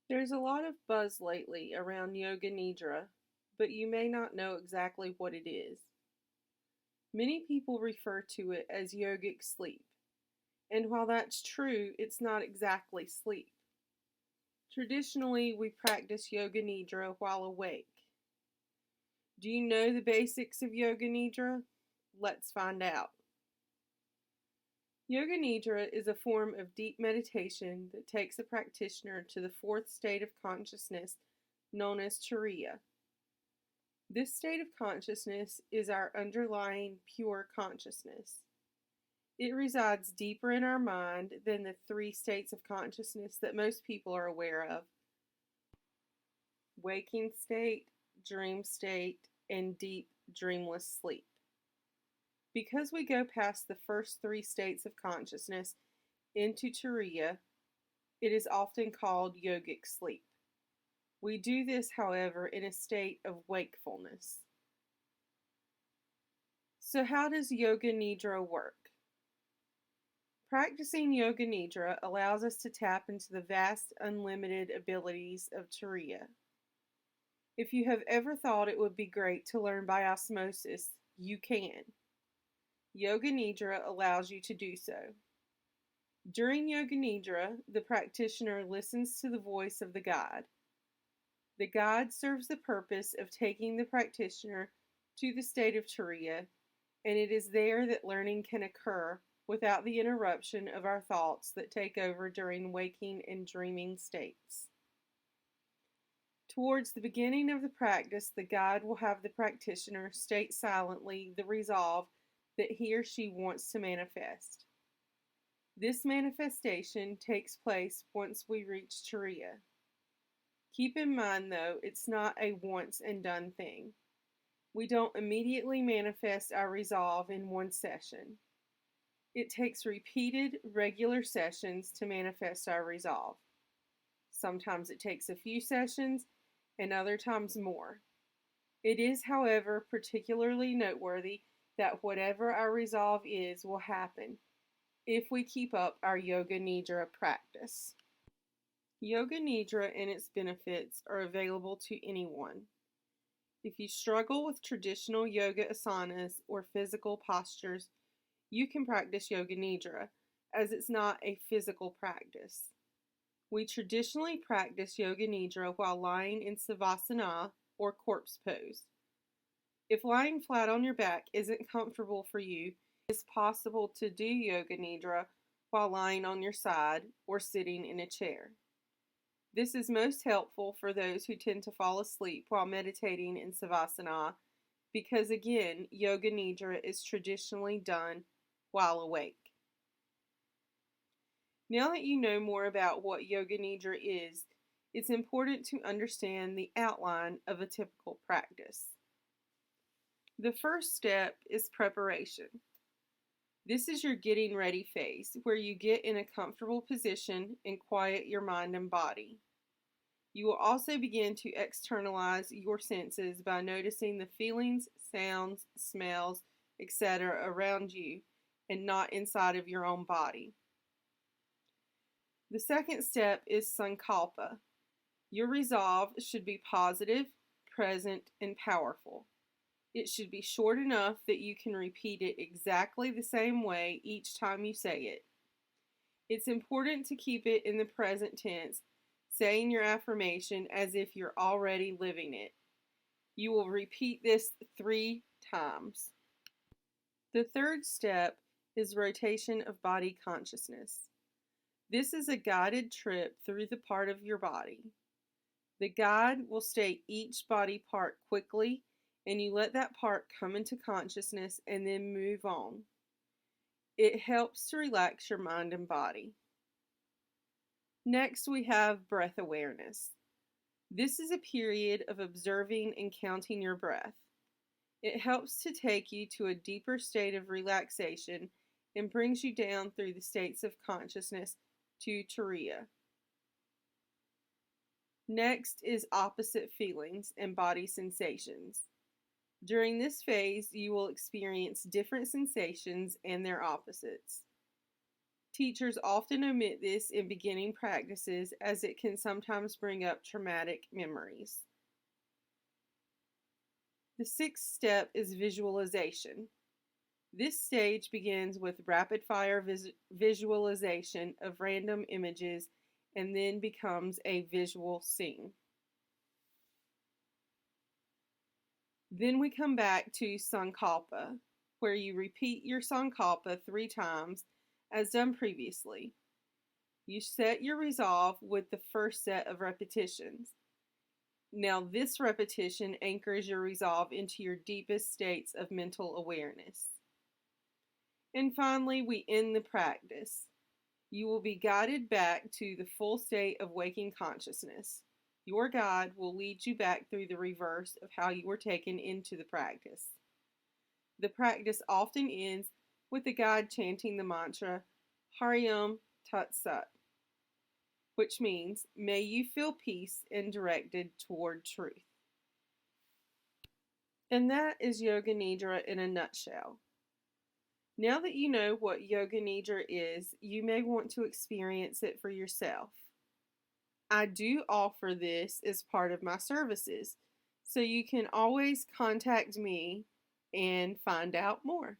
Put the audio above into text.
There's a lot of buzz lately around Yoga Nidra, but you may not know exactly what it is. Many people refer to it as yogic sleep, and while that's true, it's not exactly sleep. Traditionally, we practice Yoga Nidra while awake. Do you know the basics of Yoga Nidra? Let's find out. Yoga Nidra is a form of deep meditation that takes a practitioner to the fourth state of consciousness known as Turiya. This state of consciousness is our underlying pure consciousness. It resides deeper in our mind than the three states of consciousness that most people are aware of: waking state, dream state, and deep dreamless sleep. Because we go past the first three states of consciousness into Turiya, it is often called yogic sleep. We do this, however, in a state of wakefulness. So how does Yoga Nidra work? Practicing Yoga Nidra allows us to tap into the vast, unlimited abilities of Turiya. If you have ever thought it would be great to learn by osmosis, you can. Yoga Nidra allows you to do so. During Yoga Nidra, the practitioner listens to the voice of the guide. The guide serves the purpose of taking the practitioner to the state of Turiya, and it is there that learning can occur without the interruption of our thoughts that take over during waking and dreaming states. Towards the beginning of the practice, the guide will have the practitioner state silently the resolve that he or she wants to manifest. This manifestation takes place once we reach Turiya. Keep in mind, though, it's not a once and done thing. We don't immediately manifest our resolve in one session. It takes repeated, regular sessions to manifest our resolve. Sometimes it takes a few sessions, and other times more. It is, however, particularly noteworthy that whatever our resolve is will happen if we keep up our Yoga Nidra practice. Yoga Nidra and its benefits are available to anyone. If you struggle with traditional yoga asanas or physical postures, you can practice Yoga Nidra, as it's not a physical practice. We traditionally practice Yoga Nidra while lying in Savasana or corpse pose. If lying flat on your back isn't comfortable for you, it's possible to do Yoga Nidra while lying on your side or sitting in a chair. This is most helpful for those who tend to fall asleep while meditating in Savasana because, again, Yoga Nidra is traditionally done while awake. Now that you know more about what Yoga Nidra is, it's important to understand the outline of a typical practice. The first step is preparation. This is your getting ready phase, where you get in a comfortable position and quiet your mind and body. You will also begin to externalize your senses by noticing the feelings, sounds, smells, etc. around you and not inside of your own body. The second step is Sunculpa. Your resolve should be positive, present, and powerful. It should be short enough that you can repeat it exactly the same way each time you say it. It's important to keep it in the present tense, saying your affirmation as if you're already living it. You will repeat this 3 times. The third step is rotation of body consciousness. This is a guided trip through the part of your body. The guide will state each body part quickly, and you let that part come into consciousness and then move on. It helps to relax your mind and body. Next, we have breath awareness. This is a period of observing and counting your breath. It helps to take you to a deeper state of relaxation and brings you down through the states of consciousness to Turiya. Next is opposite feelings and body sensations. During this phase, you will experience different sensations and their opposites. Teachers often omit this in beginning practices as it can sometimes bring up traumatic memories. The sixth step is visualization. This stage begins with rapid-fire visualization of random images and then becomes a visual scene. Then we come back to Sunculpa, where you repeat your Sunculpa 3 times as done previously. You set your resolve with the first set of repetitions. Now this repetition anchors your resolve into your deepest states of mental awareness. And finally, we end the practice. You will be guided back to the full state of waking consciousness. Your guide will lead you back through the reverse of how you were taken into the practice. The practice often ends with the guide chanting the mantra, Hari Om Tat Sat, which means, may you feel peace and directed toward truth. And that is Yoga Nidra in a nutshell. Now that you know what Yoga Nidra is, you may want to experience it for yourself. I do offer this as part of my services, so you can always contact me and find out more.